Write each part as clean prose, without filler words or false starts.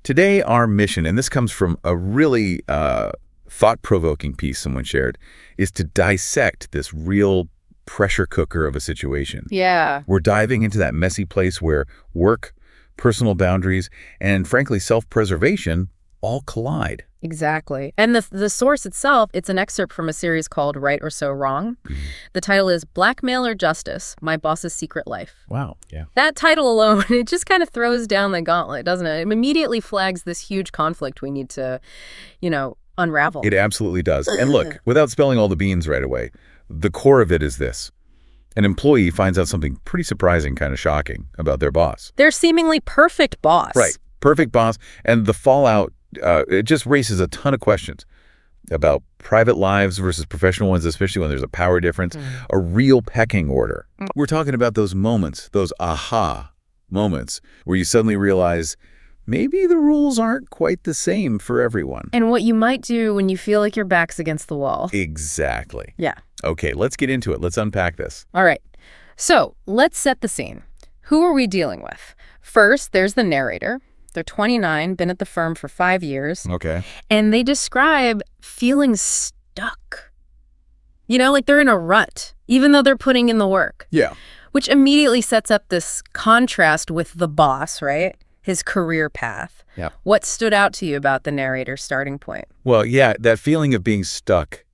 Today, our mission, and this comes from a really thought-provoking piece someone shared, is to dissect this real pressure cooker of a situation. Yeah. We're diving into that messy place where work, personal boundaries, and frankly, self-preservation all collide. Exactly. And the source itself, it's an excerpt from a series called Right or So Wrong. The title is Blackmail or Justice, My Boss's Secret Life. Wow. Yeah. That title alone, it just kind of throws down the gauntlet, doesn't it? It immediately flags this huge conflict we need to, unravel. It absolutely does. And look, without spilling all the beans right away, the core of it is this. An employee finds out something pretty surprising, kind of shocking about their boss. Their seemingly perfect boss. Right. Perfect boss. And the fallout, it just raises a ton of questions about private lives versus professional ones, especially when there's a power difference, a real pecking order. We're talking about those moments, those aha moments, where you suddenly realize maybe the rules aren't quite the same for everyone. And what you might do when you feel like your back's against the wall. Exactly. Yeah. Okay, let's get into it. Let's unpack this. All right. So let's set the scene. Who are we dealing with? First, there's the narrator. They're 29, been at the firm for 5 years. Okay. And they describe feeling stuck. Like they're in a rut, even though they're putting in the work. Yeah. Which immediately sets up this contrast with the boss, right? His career path. Yeah. What stood out to you about the narrator's starting point? Well, yeah, that feeling of being stuck,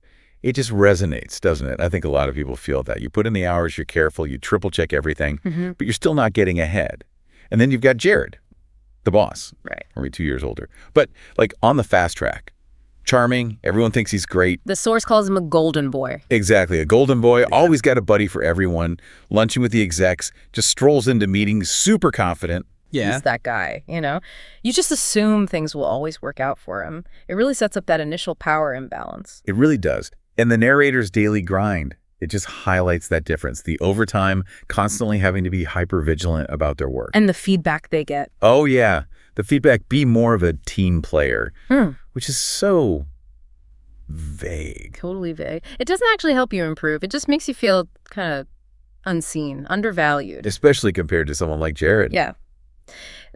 it just resonates, doesn't it? I think a lot of people feel that. You put in the hours, you're careful, you triple check everything, but you're still not getting ahead. And then you've got Jared, the boss. Right. Only 2 years older. But like on the fast track, charming, everyone thinks he's great. The source calls him a golden boy. Exactly. A golden boy, always got a buddy for everyone, lunching with the execs, just strolls into meetings, super confident. Yeah. He's that guy, You just assume things will always work out for him. It really sets up that initial power imbalance. It really does. And the narrator's daily grind, it just highlights that difference. The overtime, constantly having to be hyper-vigilant about their work. And the feedback they get. Oh, yeah. The feedback, be more of a team player, which is so vague. Totally vague. It doesn't actually help you improve. It just makes you feel kind of unseen, undervalued. Especially compared to someone like Jared. Yeah.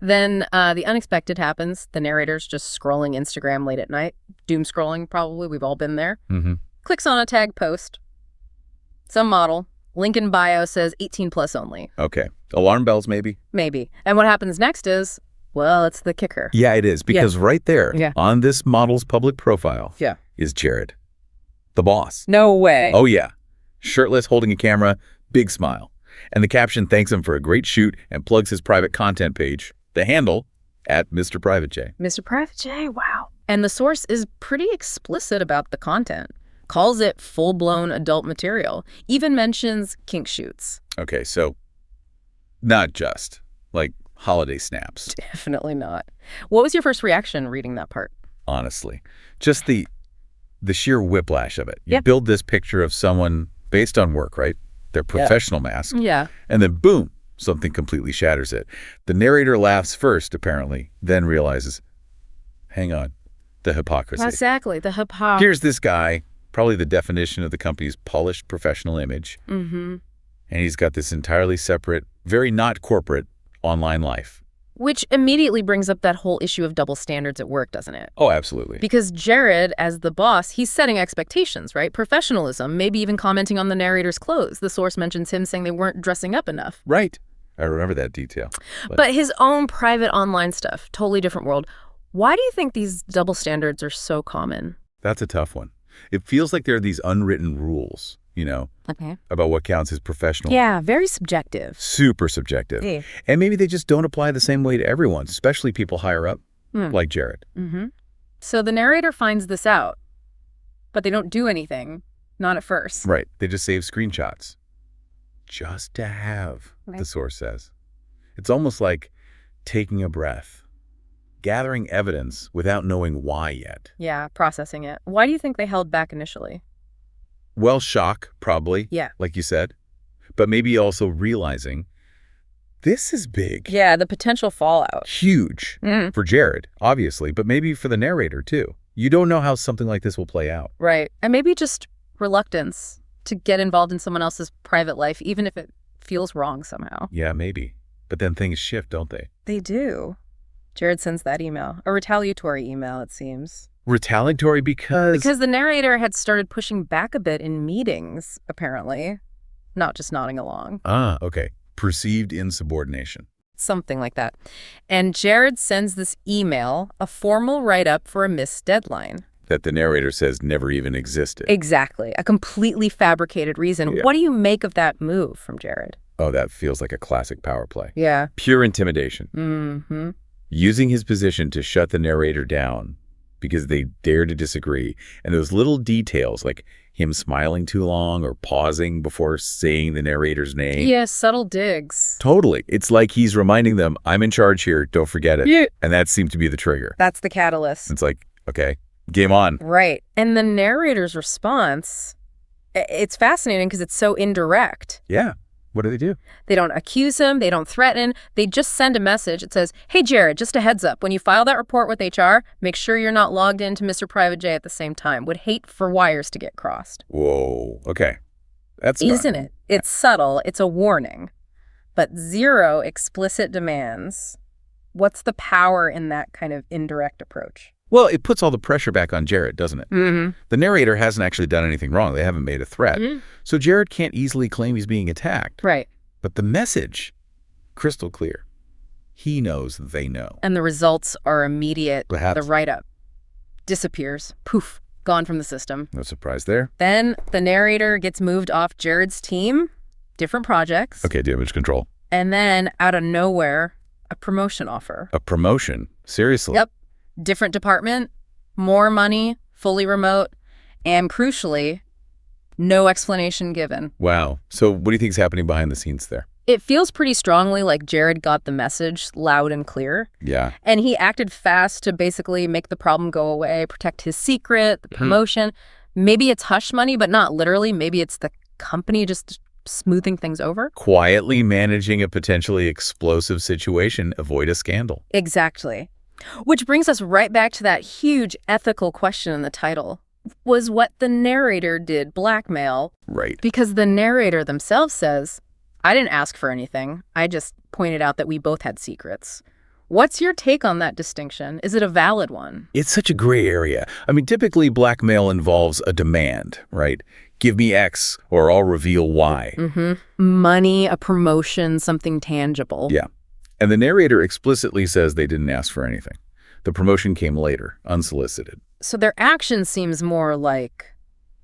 Then the unexpected happens. The narrator's just scrolling Instagram late at night. Doom scrolling, probably. We've all been there. Clicks on a tagged post. Some model. Link in bio says 18 plus only. Okay. Alarm bells, maybe? Maybe. And what happens next is, well, it's the kicker. Yeah, it is. Because right there on this model's public profile is Jared, the boss. No way. Oh, yeah. Shirtless, holding a camera, big smile. And the caption thanks him for a great shoot and plugs his private content page, the handle, at Mr. Private J. Mr. Private J, wow. And the source is pretty explicit about the content. Calls it full-blown adult material. Even mentions kink shoots. Okay, so not just like holiday snaps. Definitely not. What was your first reaction reading that part? Honestly, just the sheer whiplash of it. You build this picture of someone based on work, right? Their professional mask. Yeah. And then boom, something completely shatters it. The narrator laughs first, apparently, then realizes, hang on, the hypocrisy. Exactly, the hypocrisy. Here's this guy, probably the definition of the company's polished professional image. And he's got this entirely separate, very not corporate online life. Which immediately brings up that whole issue of double standards at work, doesn't it? Oh, absolutely. Because Jared, as the boss, he's setting expectations, right? Professionalism, maybe even commenting on the narrator's clothes. The source mentions him saying they weren't dressing up enough. Right. I remember that detail. But his own private online stuff, totally different world. Why do you think these double standards are so common? That's a tough one. It feels like there are these unwritten rules, about what counts as professional. Yeah, very subjective. Super subjective. Yeah. And maybe they just don't apply the same way to everyone, especially people higher up, like Jared. So the narrator finds this out, but they don't do anything, not at first. Right. They just save screenshots. Just to have, the source says. It's almost like taking a breath, gathering evidence without knowing why yet. Yeah, processing it. Why do you think they held back initially? Well, shock, probably. Yeah. Like you said. But maybe also realizing this is big. Yeah, the potential fallout. Huge for Jared, obviously, but maybe for the narrator, too. You don't know how something like this will play out. Right. And maybe just reluctance to get involved in someone else's private life, even if it feels wrong somehow. Yeah, maybe. But then things shift, don't they? They do. Jared sends that email. A retaliatory email, it seems. Retaliatory because the narrator had started pushing back a bit in meetings, apparently. Not just nodding along. Ah, okay. Perceived insubordination. Something like that. And Jared sends this email, a formal write-up for a missed deadline. That the narrator says never even existed. Exactly. A completely fabricated reason. Yeah. What do you make of that move from Jared? Oh, that feels like a classic power play. Yeah. Pure intimidation. Mm-hmm. Using his position to shut the narrator down because they dare to disagree. And those little details, like him smiling too long or pausing before saying the narrator's name. Yeah, subtle digs. Totally. It's like he's reminding them, I'm in charge here, don't forget it. Yeah. And that seemed to be the trigger. That's the catalyst. It's like, okay, game on. Right. And the narrator's response, it's fascinating because it's so indirect. Yeah. What do? They don't accuse him. They don't threaten. They just send a message. It says, hey, Jared, just a heads up. When you file that report with HR, make sure you're not logged into Mr. Private J at the same time. Would hate for wires to get crossed. Whoa. Okay. That's Isn't it? It's subtle. It's a warning. But zero explicit demands. What's the power in that kind of indirect approach? Well, it puts all the pressure back on Jared, doesn't it? Mm-hmm. The narrator hasn't actually done anything wrong. They haven't made a threat. Mm-hmm. So Jared can't easily claim he's being attacked. Right. But the message, crystal clear. He knows they know. And the results are immediate. Perhaps. The write-up disappears. Poof. Gone from the system. No surprise there. Then the narrator gets moved off Jared's team, different projects. Okay, damage control. And then, out of nowhere, a promotion offer. A promotion? Seriously? Yep. Different department, more money, fully remote, and crucially, no explanation given. Wow. So what do you think is happening behind the scenes there? It feels pretty strongly like Jared got the message loud and clear. Yeah. And he acted fast to basically make the problem go away, protect his secret, the promotion. Maybe it's hush money, but not literally. Maybe it's the company just smoothing things over. Quietly managing a potentially explosive situation, avoid a scandal. Exactly. Which brings us right back to that huge ethical question in the title. Was what the narrator did blackmail? Right. Because the narrator themselves says, I didn't ask for anything. I just pointed out that we both had secrets. What's your take on that distinction? Is it a valid one? It's such a gray area. I mean, typically blackmail involves a demand, right? Give me X or I'll reveal Y. Mm-hmm. Money, a promotion, something tangible. Yeah. And the narrator explicitly says they didn't ask for anything. The promotion came later, unsolicited. So their action seems more like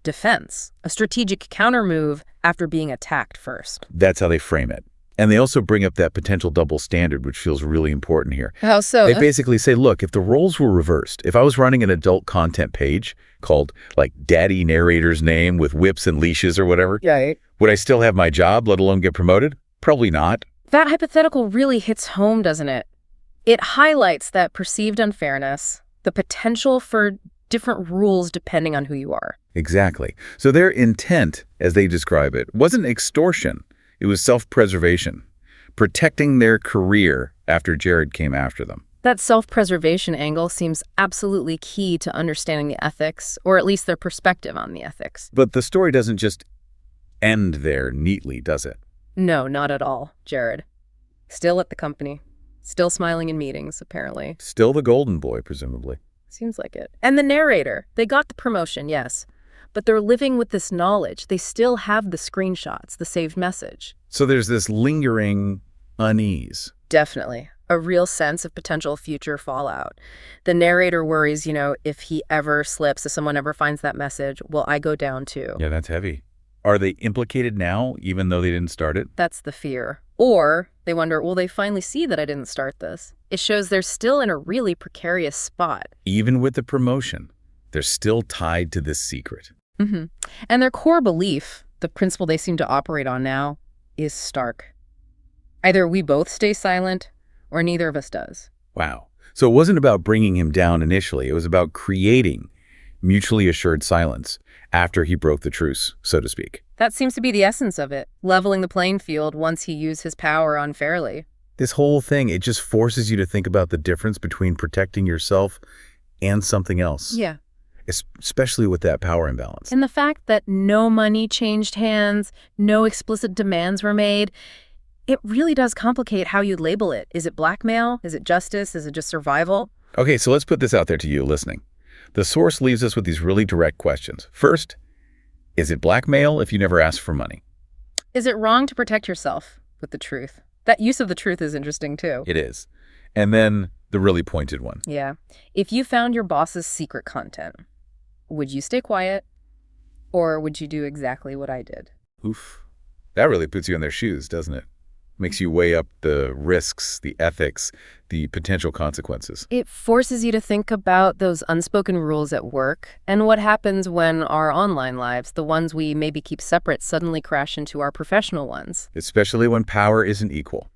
defense, a strategic countermove after being attacked first. That's how they frame it. And they also bring up that potential double standard, which feels really important here. How so? They basically say, look, if the roles were reversed, if I was running an adult content page called like Daddy Narrator's Name with whips and leashes or whatever, Right. would I still have my job, let alone get promoted? Probably not. That hypothetical really hits home, doesn't it? It highlights that perceived unfairness, the potential for different rules depending on who you are. Exactly. So their intent, as they describe it, wasn't extortion. It was self-preservation, protecting their career after Jared came after them. That self-preservation angle seems absolutely key to understanding the ethics, or at least their perspective on the ethics. But the story doesn't just end there neatly, does it? No, not at all, Jared. Still at the company. Still smiling in meetings, apparently. Still the golden boy, presumably. Seems like it. And the narrator. They got the promotion, yes. But they're living with this knowledge. They still have the screenshots, the saved message. So there's this lingering unease. Definitely. A real sense of potential future fallout. The narrator worries, if he ever slips, if someone ever finds that message, will I go down too? Yeah, that's heavy. Are they implicated now, even though they didn't start it? That's the fear. Or they wonder, will they finally see that I didn't start this? It shows they're still in a really precarious spot. Even with the promotion, they're still tied to this secret. Mm-hmm. And their core belief, the principle they seem to operate on now, is stark. Either we both stay silent, or neither of us does. Wow. So it wasn't about bringing him down initially. It was about creating mutually assured silence after he broke the truce, so to speak. That seems to be the essence of it, leveling the playing field once he used his power unfairly. This whole thing, it just forces you to think about the difference between protecting yourself and something else. Yeah. Especially with that power imbalance. And the fact that no money changed hands, no explicit demands were made, It really does complicate how you label it. Is it blackmail? Is it justice? Is it just survival? Okay, so let's put this out there to you listening. The source leaves us with these really direct questions. First, is it blackmail if you never ask for money? Is it wrong to protect yourself with the truth? That use of the truth is interesting, too. It is. And then the really pointed one. Yeah. If you found your boss's secret content, would you stay quiet or would you do exactly what I did? Oof. That really puts you in their shoes, doesn't it? Makes you weigh up the risks, the ethics, the potential consequences. It forces you to think about those unspoken rules at work and what happens when our online lives, the ones we maybe keep separate, suddenly crash into our professional ones. Especially when power isn't equal.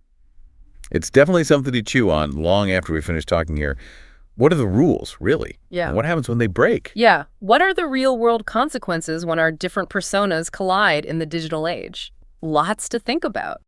It's definitely something to chew on long after we finish talking here. What are the rules, really? Yeah. And what happens when they break? Yeah. What are the real-world consequences when our different personas collide in the digital age? Lots to think about.